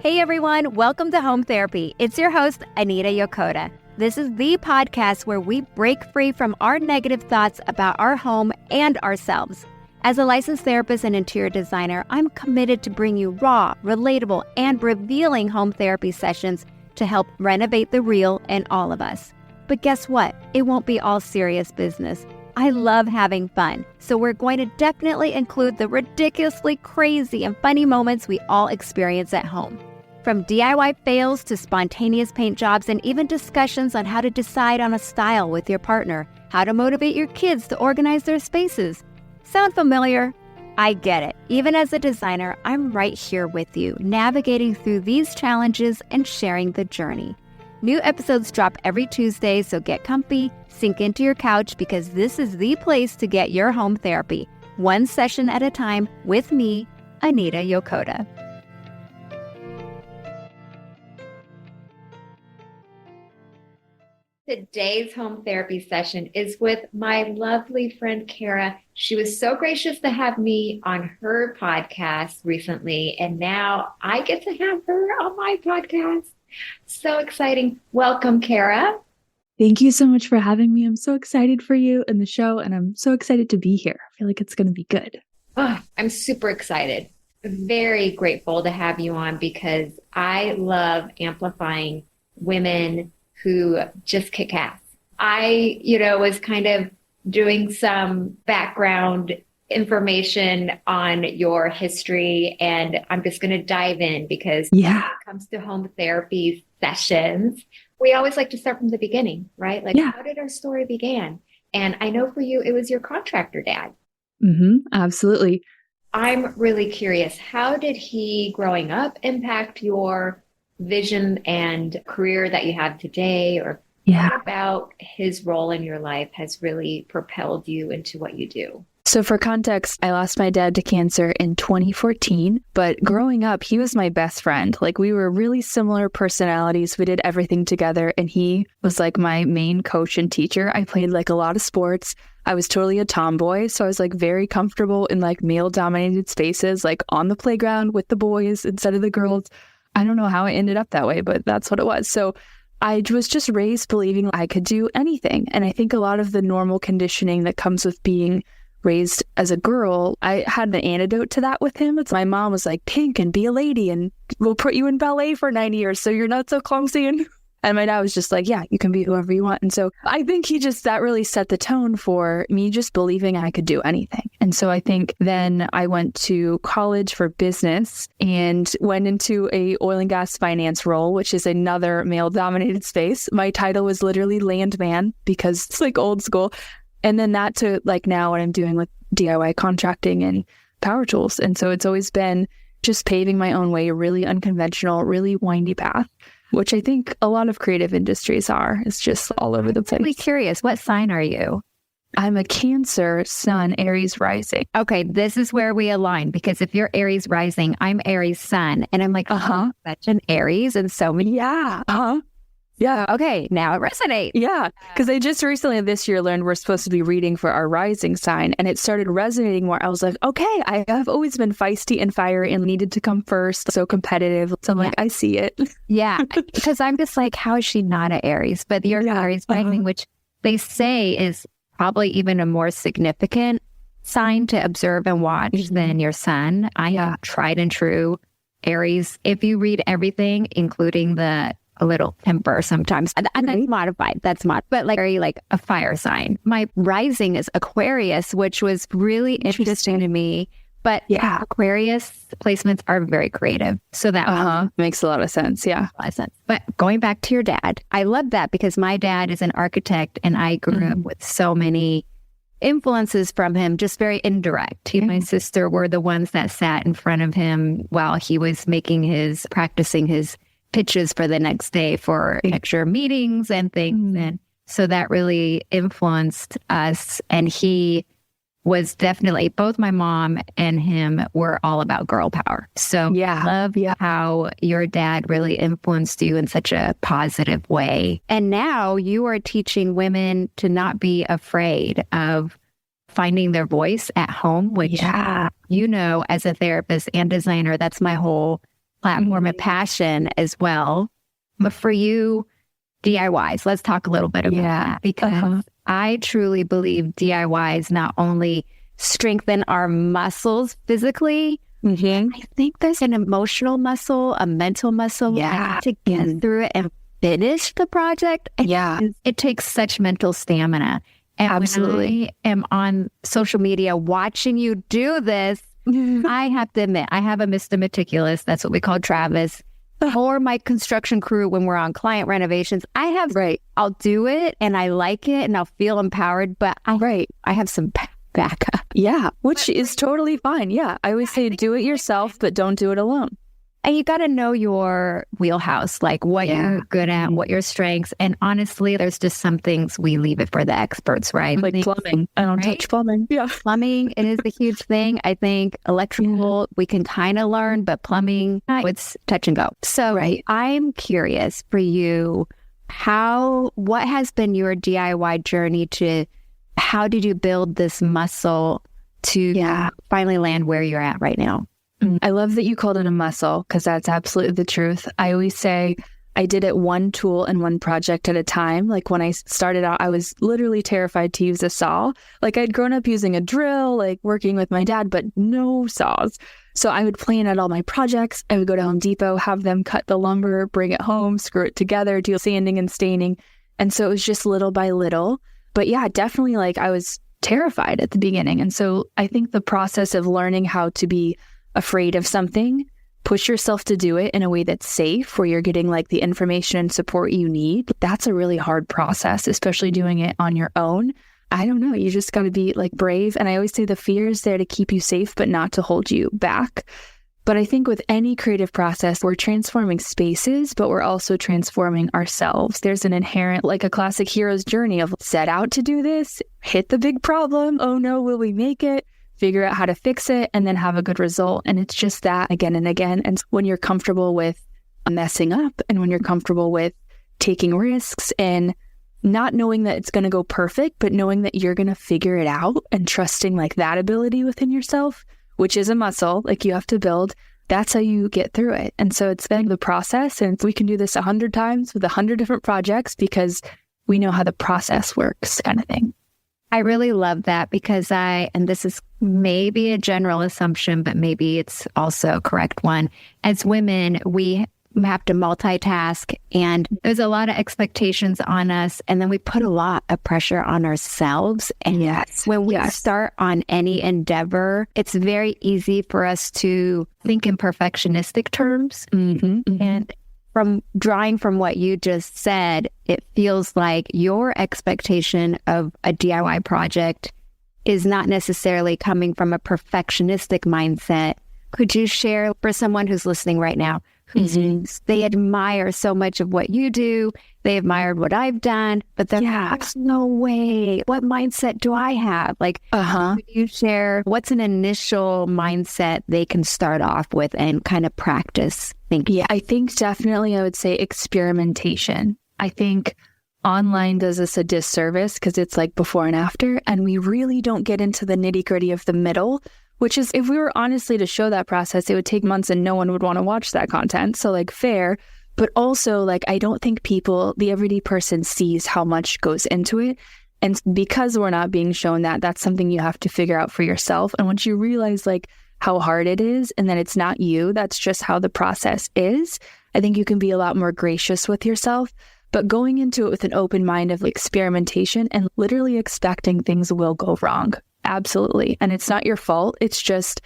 Hey everyone, welcome to Home Therapy. It's your host, Anita Yokota. This is the podcast where we break free from our negative thoughts about our home and ourselves. As a licensed therapist and interior designer, I'm committed to bring you raw, relatable, and revealing home therapy sessions to help renovate the real in all of us. But guess what? It won't be all serious business. I love having fun, so we're going to definitely include the ridiculously crazy and funny moments we all experience at home. From DIY fails to spontaneous paint jobs and even discussions on how to decide on a style with your partner, how to motivate your kids to organize their spaces. Sound familiar? I get it. Even as a designer, I'm right here with you, navigating through these challenges and sharing the journey. New episodes drop every Tuesday, so get comfy, sink into your couch, because this is the place to get your home therapy, one session at a time with me, Anita Yokota. Today's home therapy session is with my lovely friend, Cara. She was so gracious to have me on her podcast recently, and now I get to have her on my podcast. So exciting. Welcome, Cara. Thank you so much for having me. I'm so excited for you and the show, and I'm so excited to be here. I feel like it's going to be good. Oh, I'm super excited. Very grateful to have you on because I love amplifying women who just kick ass. I, was kind of doing some background information on your history, and I'm just going to dive in because when it comes to home therapy sessions, we always like to start from the beginning, right? How did our story begin? And I know for you, it was your contractor dad. Absolutely. I'm really curious. How did he, growing up, impact your vision and career that you have today, or what about his role in your life has really propelled you into what you do? So for context, I lost my dad to cancer in 2014, but growing up, he was my best friend. We were really similar personalities. We did everything together, and he was my main coach and teacher. I played a lot of sports. I was totally a tomboy, so I was very comfortable in male-dominated spaces, on the playground with the boys instead of the girls. I don't know how it ended up that way, but that's what it was. So I was just raised believing I could do anything. And I think a lot of the normal conditioning that comes with being raised as a girl, I had an antidote to that with him. My mom was like, pink and be a lady and we'll put you in ballet for 9 years so you're not so clumsy. And my dad was just like, yeah, you can be whoever you want. And so I think that really set the tone for me just believing I could do anything. And so I think then I went to college for business and went into a oil and gas finance role, which is another male dominated space. My title was literally landman because it's old school. And then that to now what I'm doing with DIY contracting and power tools. And so it's always been just paving my own way, a really unconventional, really windy path, which I think a lot of creative industries are. It's just all over the place. I'm really curious. What sign are you? I'm a Cancer, Sun, Aries rising. Okay, this is where we align because if you're Aries rising, I'm Aries Sun. And I'm such an Aries and so many. Yeah. Okay, now it resonates. Yeah, because I just recently this year learned we're supposed to be reading for our rising sign, and it started resonating more. I was like, okay, I have always been feisty and fiery and needed to come first, so competitive. So I'm I see it. Yeah, because I'm just how is she not an Aries? But you're Aries rising, which they say is probably even a more significant sign to observe and watch than your sun. I have tried and true Aries. If you read everything, including a little temper sometimes. And that's modified. That's but very a fire sign. My rising is Aquarius, which was really interesting to me. But Aquarius placements are very creative. So that makes a lot of sense. Yeah. A lot of sense. But going back to your dad, I love that because my dad is an architect and I grew up with so many influences from him, just very indirect. He and my sister were the ones that sat in front of him while he was practicing his pitches for the next day for extra meetings and things. And so that really influenced us. And he was definitely, both my mom and him were all about girl power. So I love how your dad really influenced you in such a positive way. And now you are teaching women to not be afraid of finding their voice at home, which, as a therapist and designer, that's my whole platform and passion as well. But for you, DIYs, let's talk a little bit about that, because I truly believe DIYs not only strengthen our muscles physically, I think there's an emotional muscle, a mental muscle to get through it and finish the project. It takes such mental stamina. And absolutely. When I am on social media watching you do this, I have to admit, I have a Mr. Meticulous. That's what we call Travis. Or my construction crew when we're on client renovations. I'll do it and I like it and I'll feel empowered, but I have some backup. Yeah, which is totally fine. Yeah, I always say do it yourself, but don't do it alone. And you got to know your wheelhouse, like what you're good at, what your strengths. And honestly, there's just some things we leave it for the experts, right? Like plumbing. I don't touch plumbing. Yeah. Plumbing, it is a huge thing. I think electrical, we can kind of learn, but plumbing, it's touch and go. So I'm curious for you, what has been your DIY journey to, how did you build this muscle to finally land where you're at right now? I love that you called it a muscle, because that's absolutely the truth. I always say I did it one tool and one project at a time. Like when I started out, I was literally terrified to use a saw. Like I'd grown up using a drill, like working with my dad, but no saws. So I would plan out all my projects. I would go to Home Depot, have them cut the lumber, bring it home, screw it together, do sanding and staining. And so it was just little by little. But yeah, definitely like I was terrified at the beginning. And so I think the process of learning how to be afraid of something, push yourself to do it in a way that's safe, where you're getting like the information and support you need. That's a really hard process, especially doing it on your own. I don't know. You just got to be like brave. And I always say the fear is there to keep you safe, but not to hold you back. But I think with any creative process, we're transforming spaces, but we're also transforming ourselves. There's an inherent, like a classic hero's journey of set out to do this, hit the big problem. Oh no, will we make it? Figure out how to fix it, and then have a good result. And it's just that again and again. And when you're comfortable with messing up, and when you're comfortable with taking risks and not knowing that it's going to go perfect, but knowing that you're going to figure it out and trusting like that ability within yourself, which is a muscle like you have to build, that's how you get through it. And so it's been the process. And we can do this 100 times with 100 different projects because we know how the process works, kind of thing. I really love that, because and this is maybe a general assumption, but maybe it's also a correct one. As women, we have to multitask, and there's a lot of expectations on us, and then we put a lot of pressure on ourselves. And when we start on any endeavor, it's very easy for us to think in perfectionistic terms. And from drawing from what you just said, it feels like your expectation of a DIY project is not necessarily coming from a perfectionistic mindset. Could you share for someone who's listening right now, they admire so much of what you do, they admired what I've done, but there's no way. What mindset do I have? Like, could you share what's an initial mindset they can start off with and kind of practice thinking? Yeah, I think definitely I would say experimentation. I think online does us a disservice because it's like before and after, and we really don't get into the nitty gritty of the middle, which is, if we were honestly to show that process, it would take months and no one would want to watch that content. So like fair, but also like, I don't think the everyday person sees how much goes into it. And because we're not being shown that, that's something you have to figure out for yourself. And once you realize like how hard it is and that it's not you, that's just how the process is, I think you can be a lot more gracious with yourself. But going into it with an open mind of experimentation and literally expecting things will go wrong. Absolutely. And it's not your fault. It's just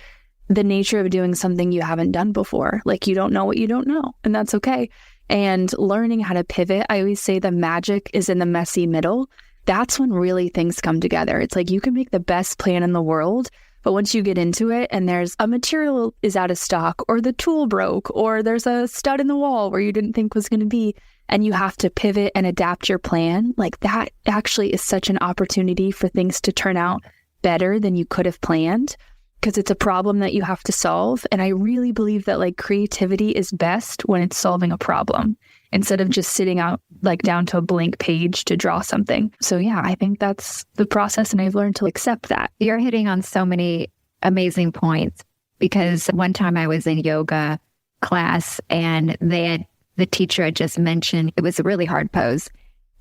the nature of doing something you haven't done before. Like you don't know what you don't know, and that's okay. And learning how to pivot, I always say the magic is in the messy middle. That's when really things come together. It's like you can make the best plan in the world, but once you get into it and there's a material is out of stock, or the tool broke, or there's a stud in the wall where you didn't think was going to be, and you have to pivot and adapt your plan, like that actually is such an opportunity for things to turn out better than you could have planned, because it's a problem that you have to solve. And I really believe that like creativity is best when it's solving a problem instead of just sitting out like down to a blank page to draw something. So yeah, I think that's the process, and I've learned to accept that. You're hitting on so many amazing points, because one time I was in yoga class, and the teacher had just mentioned it was a really hard pose.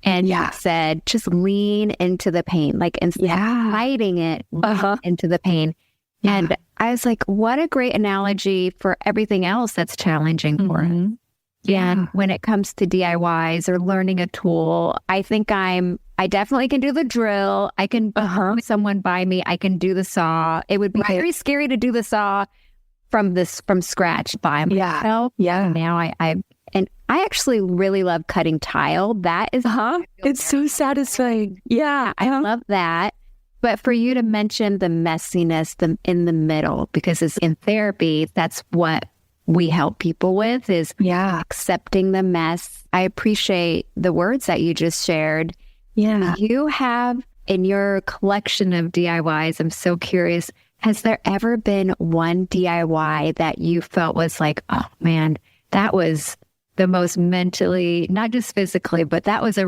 And he said, just lean into the pain, like instead of fighting it, lean into the pain. Yeah. And I was like, what a great analogy for everything else that's challenging for us. Yeah. And when it comes to DIYs or learning a tool, I think I definitely can do the drill. I can put someone by me. I can do the saw. It would be very scary to do the saw from scratch by myself. Yeah. Now I actually really love cutting tile. That is, it's so satisfying. Yeah. I love that. But for you to mention the messiness in the middle, because it's in therapy, that's what we help people with is accepting the mess. I appreciate the words that you just shared. Yeah. You have in your collection of DIYs, I'm so curious, has there ever been one DIY that you felt was like, oh man, that was the most mentally, not just physically, but that was a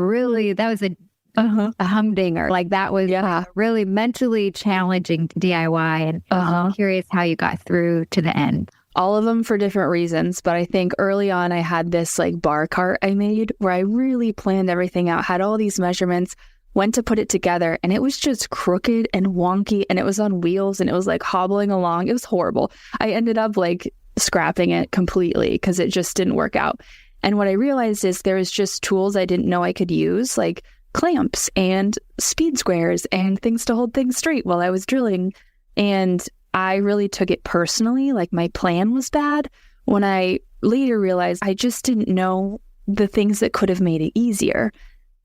humdinger. Like that was a really mentally challenging DIY. And I'm curious how you got through to the end. All of them for different reasons. But I think early on, I had this like bar cart I made where I really planned everything out, had all these measurements, went to put it together, and it was just crooked and wonky, and it was on wheels, and it was like hobbling along. It was horrible. I ended up like scrapping it completely because it just didn't work out. And what I realized is there was just tools I didn't know I could use, like clamps and speed squares and things to hold things straight while I was drilling. And I really took it personally, like my plan was bad, when I later realized I just didn't know the things that could have made it easier.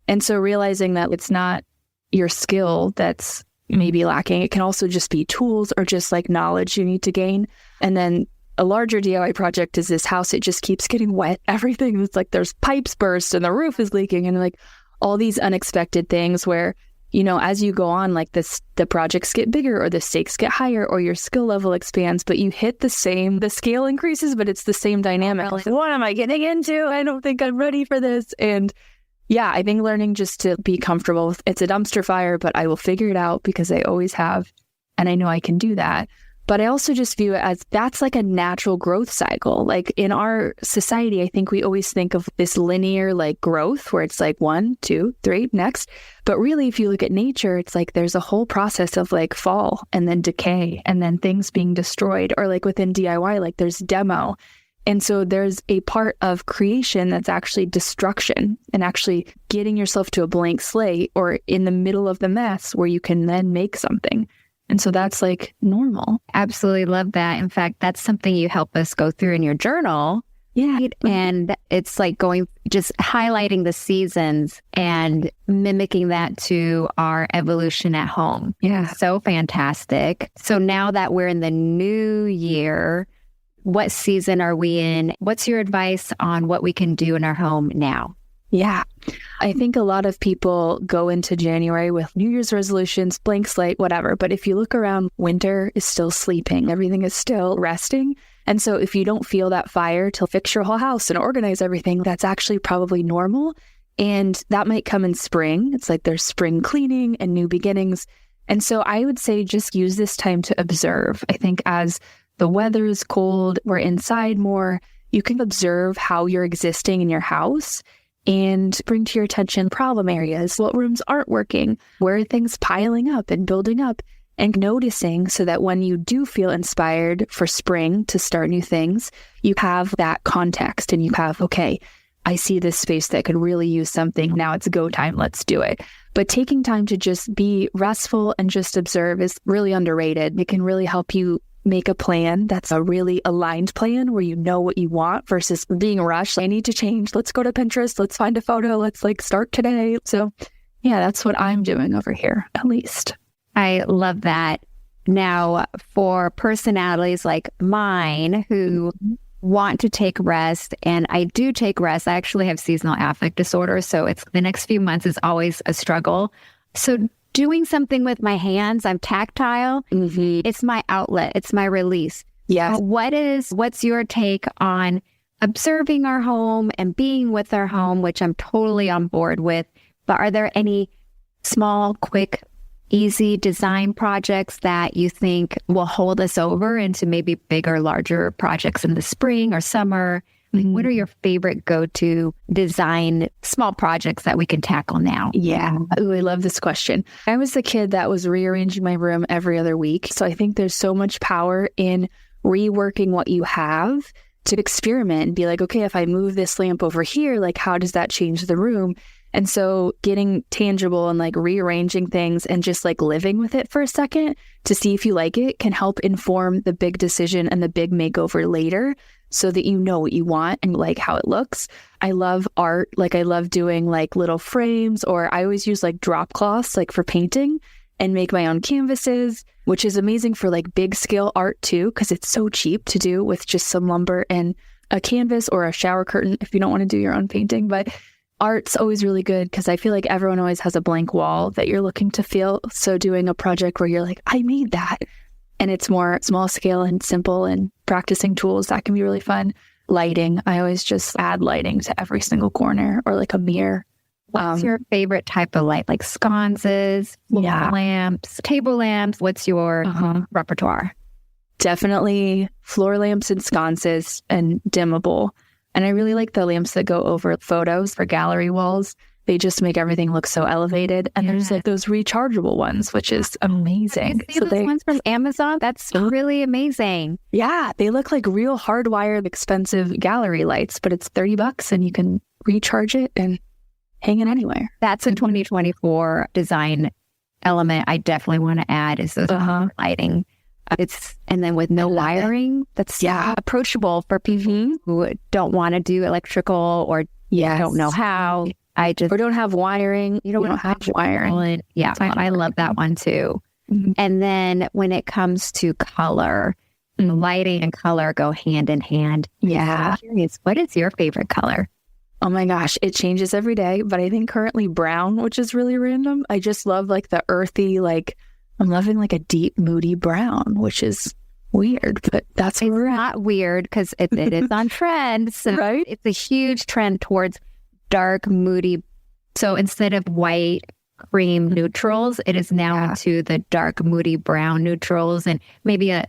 And so realizing that it's not your skill that's maybe lacking, it can also just be tools or just like knowledge you need to gain. And then a larger DIY project is this house, it just keeps getting wet. Everything is like there's pipes burst and the roof is leaking and like all these unexpected things where, you know, as you go on, like the projects get bigger or the stakes get higher or your skill level expands, but you hit the scale increases, but it's the same dynamic. Like, what am I getting into? I don't think I'm ready for this. And yeah, I think learning just to be comfortable with it's a dumpster fire, but I will figure it out because I always have. And I know I can do that. But I also just view it as that's like a natural growth cycle. Like in our society, I think we always think of this linear like growth where it's like 1, 2, 3, next. But really, if you look at nature, it's like there's a whole process of like fall and then decay and then things being destroyed. Or like within DIY, like there's demo. And so there's a part of creation that's actually destruction and actually getting yourself to a blank slate or in the middle of the mess where you can then make something. And so that's like normal. Absolutely love that. In fact, that's something you help us go through in your journal. Yeah. And it's like just highlighting the seasons and mimicking that to our evolution at home. Yeah. So fantastic. So now that we're in the new year, what season are we in? What's your advice on what we can do in our home now? Yeah. I think a lot of people go into January with New Year's resolutions, blank slate, whatever. But if you look around, winter is still sleeping. Everything is still resting. And so if you don't feel that fire to fix your whole house and organize everything, that's actually probably normal. And that might come in spring. It's like there's spring cleaning and new beginnings. And so I would say just use this time to observe. I think as the weather is cold, we're inside more, you can observe how you're existing in your house and bring to your attention problem areas, what rooms aren't working, where are things piling up and building up, and noticing so that when you do feel inspired for spring to start new things, you have that context and you have, okay, I see this space that could really use something. Now it's go time. Let's do it. But taking time to just be restful and just observe is really underrated. It can really help you make a plan that's a really aligned plan where you know what you want versus being rushed. I need to change. Let's go to Pinterest. Let's find a photo. Let's like start today. So yeah, that's what I'm doing over here, at least. I love that. Now, for personalities like mine who want to take rest, and I do take rest. I actually have seasonal affect disorder. So it's the next few months is always a struggle. So doing something with my hands, I'm tactile. It's my outlet. It's my release. Yeah. What's your take on observing our home and being with our home, which I'm totally on board with. But are there any small, quick, easy design projects that you think will hold us over into maybe bigger, larger projects in the spring or summer? Like, what are your favorite go-to design small projects that we can tackle now? Yeah. Ooh, I love this question. I was the kid that was rearranging my room every other week. So I think there's so much power in reworking what you have to experiment and be like, okay, if I move this lamp over here, like, how does that change the room? And so getting tangible and like rearranging things and just like living with it for a second to see if you like it can help inform the big decision and the big makeover later, so that you know what you want and like how it looks. I love art. Like, I love doing like little frames, or I always use like drop cloths like for painting and make my own canvases, which is amazing for like big scale art too, because it's so cheap to do with just some lumber and a canvas or a shower curtain if you don't want to do your own painting. But art's always really good because I feel like everyone always has a blank wall that you're looking to fill. So doing a project where you're like, I made that, and it's more small scale and simple, and practicing tools, that can be really fun. Lighting, I always just add lighting to every single corner, or like a mirror. What's your favorite type of light? Like sconces, lamps, table lamps? What's your repertoire? Definitely floor lamps and sconces and dimmable. And I really like the lamps that go over photos for gallery walls. They just make everything look so elevated. And there's like those rechargeable ones, which is amazing. You see those ones from Amazon? That's really amazing. Yeah, they look like real hardwired, expensive gallery lights, but it's $30 and you can recharge it and hang it anywhere. That's a 2024 design element I definitely want to add, is those lighting. And then with no wiring, that's approachable for people who don't want to do electrical or don't know how. Or don't have wiring. You don't have wiring. Yeah, I love that one too. And then when it comes to color, lighting and color go hand in hand. Yeah. I'm curious, what is your favorite color? Oh my gosh, it changes every day, but I think currently brown, which is really random. I just love like the earthy, like I'm loving like a deep, moody brown, which is weird, but that's where it's not weird because it is on trend. So right? It's a huge trend towards dark, moody. So instead of white, cream neutrals, it is now into the dark, moody brown neutrals, and maybe a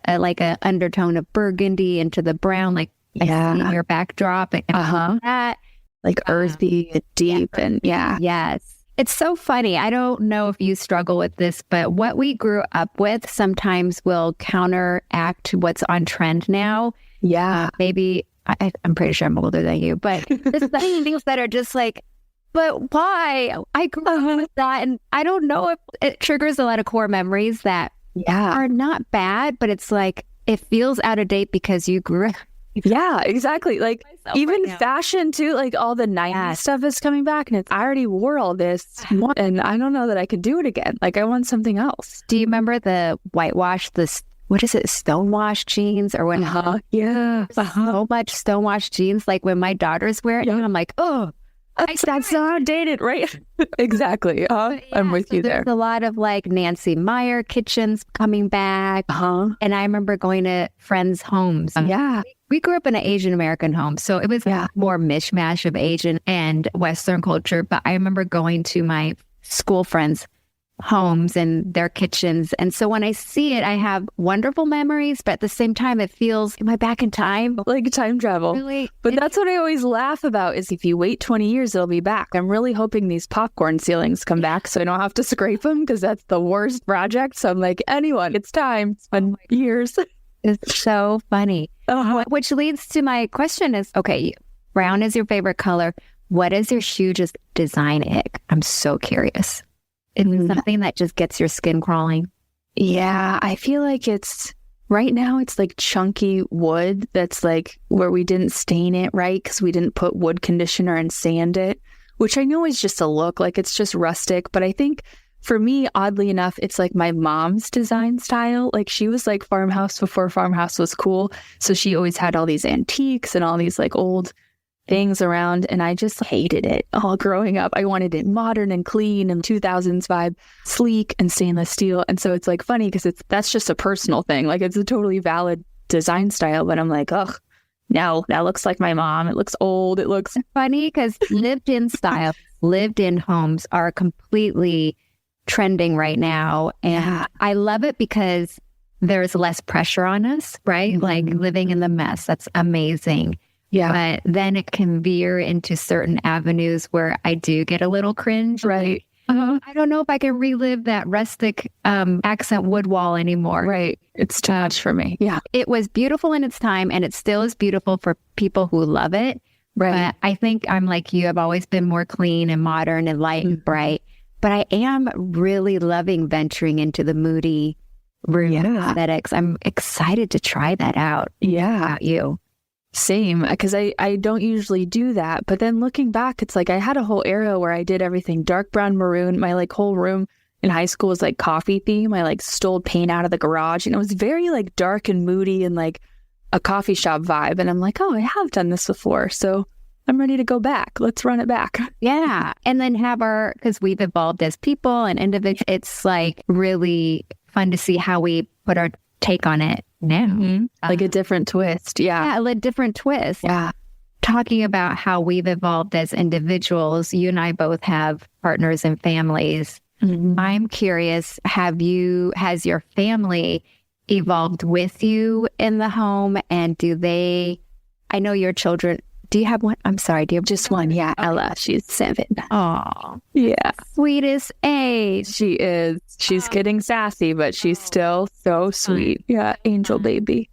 undertone of burgundy into the brown, like I see your backdrop. And that. Like earthy and deep and Yes. It's so funny. I don't know if you struggle with this, but what we grew up with sometimes will counteract what's on trend now. Yeah. Maybe, I'm pretty sure I'm older than you, but there's things that are just like, but why? I grew up with that. And I don't know if it triggers a lot of core memories that are not bad, but it's like, it feels out of date because you grew up. Yeah, exactly. Like even fashion too, like all the 90s stuff is coming back, and I already wore all this and I don't know that I could do it again. Like I want something else. Do you remember the whitewash, what is it, stonewash jeans or what? So much stonewash jeans. Like when my daughters wear it, I'm like, oh, that's so outdated, right? Exactly. I'm with you there. There's a lot of like Nancy Meyer kitchens coming back. And I remember going to friends' homes. We grew up in an Asian American home, so it was more mishmash of Asian and Western culture. But I remember going to my school friends' homes and their kitchens. And so when I see it, I have wonderful memories, but at the same time, it feels, am I back in time? Like time travel. Really? But that's what I always laugh about, is if you wait 20 years, it'll be back. I'm really hoping these popcorn ceilings come back so I don't have to scrape them, because that's the worst project. So I'm like, anyone, it's time. It's been years. It's so funny. Which leads to my question is, okay, brown is your favorite color. What is your hugest design ick? I'm so curious. Is it something that just gets your skin crawling? Yeah, I feel like right now it's like chunky wood that's like where we didn't stain it right because we didn't put wood conditioner and sand it, which I know is just a look, like it's just rustic. But I think for me, oddly enough, it's like my mom's design style. Like she was like farmhouse before farmhouse was cool. So she always had all these antiques and all these like old things around, and I just hated it all growing up. I wanted it modern and clean and 2000s vibe, sleek and stainless steel. And so it's like funny because that's just a personal thing. Like it's a totally valid design style, but I'm like, ugh, no, that looks like my mom. It looks old. It looks funny because lived in style, lived in homes are completely trending right now. And I love it because there's less pressure on us, right? Like living in the mess. That's amazing. Yeah. But then it can veer into certain avenues where I do get a little cringe. Right. I don't know if I can relive that rustic accent wood wall anymore. Right. It's too much for me. Yeah. It was beautiful in its time, and it still is beautiful for people who love it. Right. But I think I'm like you. I've always been more clean and modern and light and bright. But I am really loving venturing into the moody room aesthetics. I'm excited to try that out. Yeah. How about you? Same, because I don't usually do that. But then looking back, it's like I had a whole era where I did everything dark brown, maroon. My like whole room in high school was like coffee theme. I like stole paint out of the garage, and it was very like dark and moody and like a coffee shop vibe. And I'm like, oh, I have done this before, so I'm ready to go back. Let's run it back. Yeah. And then because we've evolved as people and individuals, it's like really fun to see how we put our take on it now. Like a different twist. Yeah. Yeah, a different twist. Yeah. Talking about how we've evolved as individuals, you and I both have partners and families. I'm curious, has your family evolved with you in the home? And I know your children, do you have one? I'm sorry, do you have just one? Yeah, Ella, she's 7. Oh, yeah. Sweetest age. She is. She's getting sassy, but she's still so sweet. Yeah, angel baby.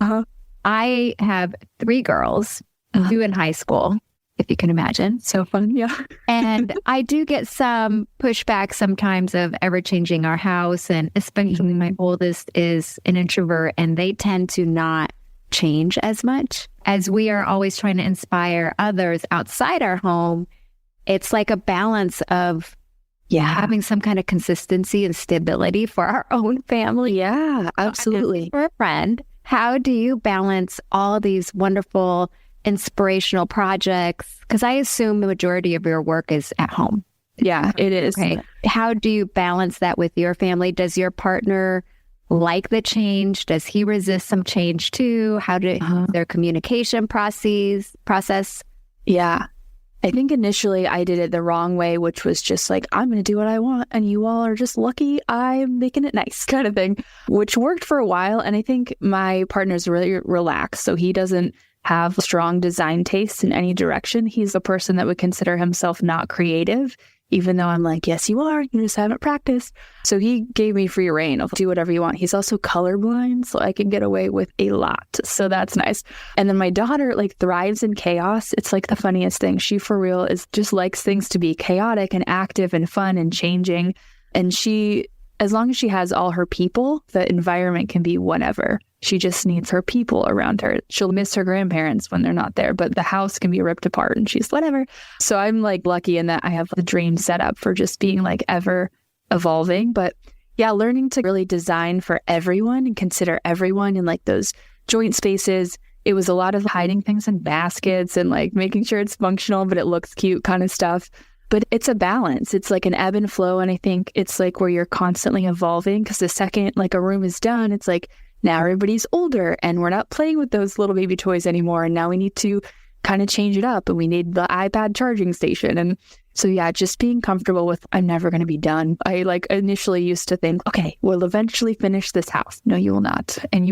I have 3 girls, 2 in high school, if you can imagine. So fun, yeah. And I do get some pushback sometimes of ever changing our house. And especially my oldest is an introvert, and they tend to not change as much. As we are always trying to inspire others outside our home, it's like a balance of having some kind of consistency and stability for our own family. Yeah, absolutely. For a friend, how do you balance all these wonderful inspirational projects? Because I assume the majority of your work is at home. Yeah, it is. Okay. How do you balance that with your family? Does your partner like the change? Does he resist some change too? How do their communication process? Yeah. I think initially I did it the wrong way, which was just like, I'm going to do what I want, and you all are just lucky I'm making it nice kind of thing, which worked for a while. And I think my partner's really relaxed, so he doesn't have strong design tastes in any direction. He's a person that would consider himself not creative, even though I'm like, yes, you are. You just haven't practiced. So he gave me free reign of do whatever you want. He's also colorblind, so I can get away with a lot. So that's nice. And then my daughter like thrives in chaos. It's like the funniest thing. She for real just likes things to be chaotic and active and fun and changing. And as long as she has all her people, the environment can be whatever. She just needs her people around her. She'll miss her grandparents when they're not there, but the house can be ripped apart and she's whatever. So I'm like lucky in that I have the dream set up for just being like ever evolving. But yeah, learning to really design for everyone and consider everyone in like those joint spaces. It was a lot of hiding things in baskets and like making sure it's functional, but it looks cute kind of stuff. But it's a balance. It's like an ebb and flow. And I think it's like where you're constantly evolving, because the second like a room is done, it's like, now everybody's older and we're not playing with those little baby toys anymore. And now we need to kind of change it up, and we need the iPad charging station. And so, yeah, just being comfortable with I'm never going to be done. I like initially used to think, okay, we'll eventually finish this house. No, you will not. And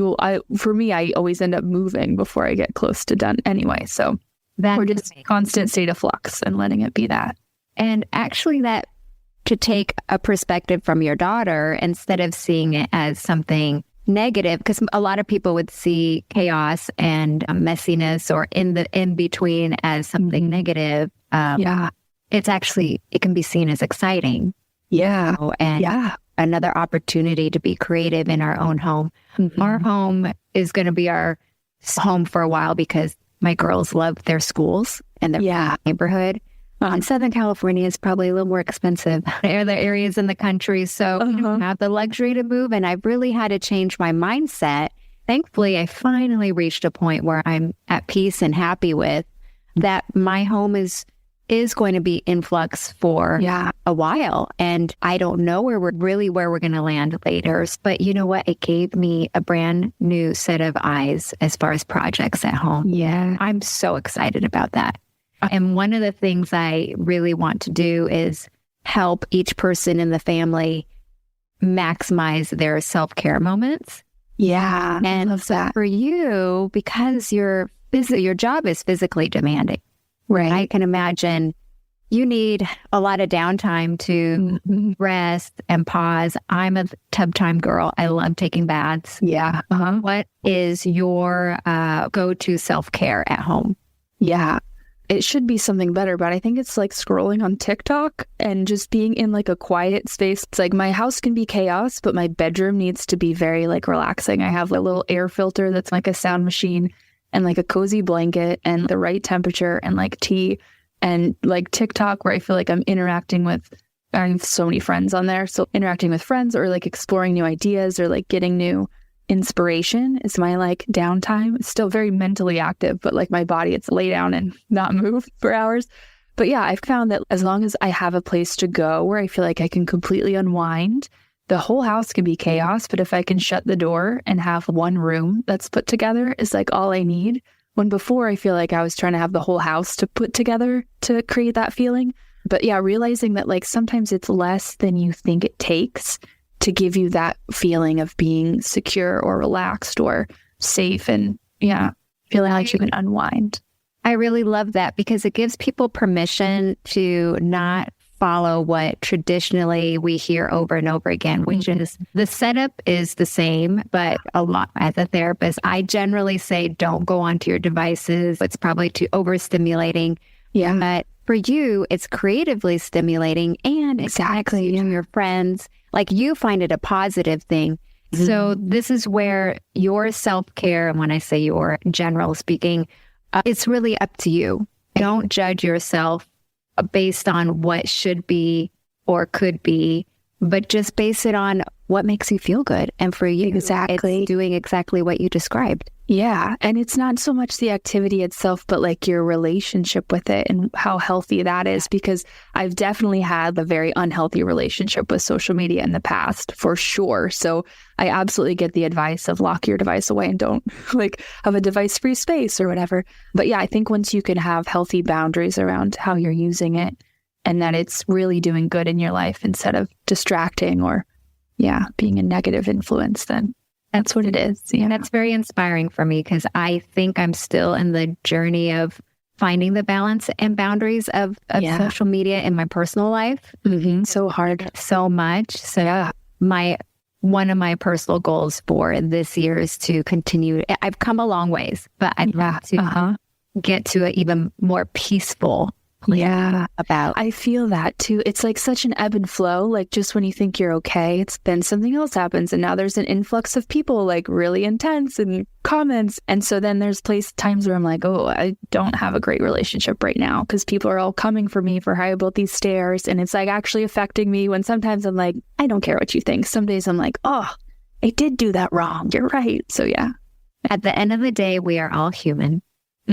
for me, I always end up moving before I get close to done anyway. So we're just constant state of flux and letting it be that. And actually that to take a perspective from your daughter, instead of seeing it as something negative, because a lot of people would see chaos and messiness or in between as something negative. It's actually, it can be seen as exciting. Yeah. And another opportunity to be creative in our own home. Our home is going to be our home for a while because my girls love their schools and their neighborhood. Southern California is probably a little more expensive than other areas in the country. So we don't have the luxury to move. And I've really had to change my mindset. Thankfully, I finally reached a point where I'm at peace and happy with that my home is going to be in flux for a while. And I don't know where we're going to land later. But you know what? It gave me a brand new set of eyes as far as projects at home. Yeah. I'm so excited about that. And one of the things I really want to do is help each person in the family maximize their self-care moments. Yeah. And I love that. for you, because your job is physically demanding, Right. I can imagine you need a lot of downtime to rest and pause. I'm a tub time girl. I love taking baths. Yeah. What is your go-to self-care at home? Yeah. It should be something better, but I think it's like scrolling on TikTok and just being in like a quiet space. It's like my house can be chaos, but my bedroom needs to be very like relaxing. I have a little air filter that's like a sound machine and like a cozy blanket and the right temperature and like tea and like TikTok where I feel like I'm interacting with, I have so many friends on there. So interacting with friends or like exploring new ideas or like getting new inspiration is my like downtime. It's still very mentally active, but like my body, it's lay down and not move for hours. But yeah, I've found that as long as I have a place to go where I feel like I can completely unwind, the whole house can be chaos. But if I can shut the door and have one room that's put together is like all I need. When before I feel like I was trying to have the whole house to put together to create that feeling. But yeah, realizing that like sometimes it's less than you think it takes to give you that feeling of being secure or relaxed or safe and feeling like you can unwind. I really love that because it gives people permission to not follow what traditionally we hear over and over again, which is the setup is the same, but a lot as a therapist, I generally say don't go onto your devices. It's probably too overstimulating. Yeah. But for you, it's creatively stimulating and it connects you to your friends. Like you find it a positive thing. So this is where your self-care, and when I say your, general speaking, it's really up to you. Don't judge yourself based on what should be or could be, but just base it on what makes you feel good. And for you, it's doing exactly what you described. Yeah. And it's not so much the activity itself, but like your relationship with it and how healthy that is. Because I've definitely had a very unhealthy relationship with social media in the past, for sure. So I absolutely get the advice of lock your device away and don't like have a device-free space or whatever. But yeah, I think once you can have healthy boundaries around how you're using it and that it's really doing good in your life instead of distracting or being a negative influence, then that's what it is. Yeah. And that's very inspiring for me because I think I'm still in the journey of finding the balance and boundaries of social media in my personal life. So hard. So much. So one of my personal goals for this year is to continue. I've come a long ways, but I'd love to get to an even more peaceful I feel that too. It's like such an ebb and flow. Like just when you think you're okay, then something else happens. And now there's an influx of people like really intense and comments. And so then there's times where I'm like, oh, I don't have a great relationship right now because people are all coming for me for how I built these stairs. And it's like actually affecting me when sometimes I'm like, I don't care what you think. Some days I'm like, oh, I did do that wrong. You're right. So yeah. At the end of the day, we are all human.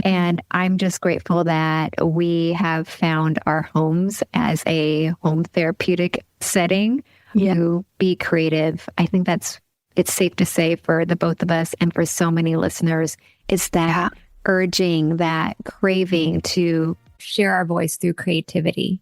And I'm just grateful that we have found our homes as a home therapeutic setting to be creative. I think it's safe to say for the both of us and for so many listeners, it's that urging, that craving to share our voice through creativity.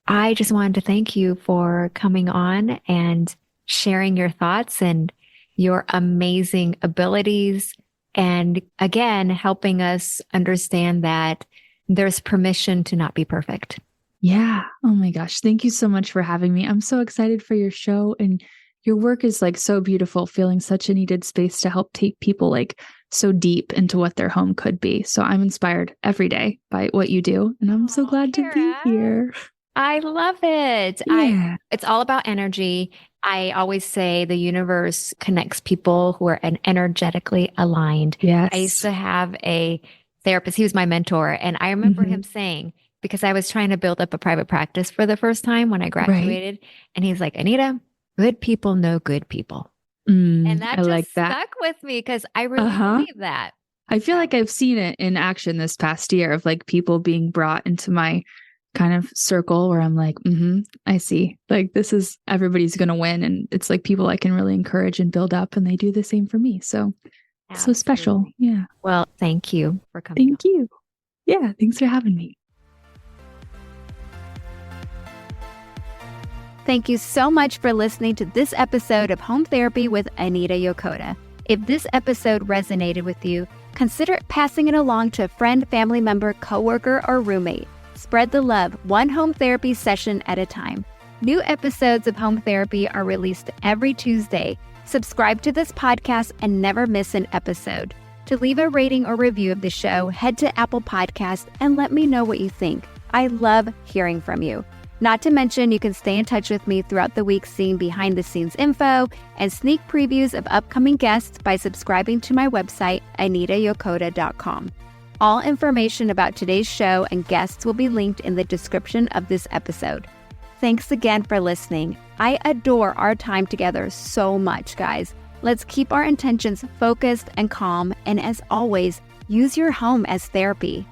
I just wanted to thank you for coming on and sharing your thoughts and your amazing abilities. And again, helping us understand that there's permission to not be perfect. Yeah. Oh my gosh. Thank you so much for having me. I'm so excited for your show and your work is like so beautiful, feeling such a needed space to help take people like so deep into what their home could be. So I'm inspired every day by what you do. And I'm so glad to be here. I love it. Yeah. It's all about energy. I always say the universe connects people who are energetically aligned. Yes. I used to have a therapist. He was my mentor. And I remember him saying, because I was trying to build up a private practice for the first time when I graduated. And he's like, Anita, good people know good people. And that just stuck with me because I really believe that. I feel like I've seen it in action this past year of like people being brought into my kind of circle where I'm like, I see. Like this is everybody's going to win. And it's like people I can really encourage and build up and they do the same for me. So so special. Yeah. Well, thank you for coming. Thank you. Yeah. Thanks for having me. Thank you so much for listening to this episode of Home Therapy with Anita Yokota. If this episode resonated with you, consider passing it along to a friend, family member, coworker, or roommate. Spread the love, one home therapy session at a time. New episodes of Home Therapy are released every Tuesday. Subscribe to this podcast and never miss an episode. To leave a rating or review of the show, head to Apple Podcasts and let me know what you think. I love hearing from you. Not to mention, you can stay in touch with me throughout the week, seeing behind-the-scenes info and sneak previews of upcoming guests by subscribing to my website, anitayokota.com. All information about today's show and guests will be linked in the description of this episode. Thanks again for listening. I adore our time together so much, guys. Let's keep our intentions focused and calm, and as always, use your home as therapy.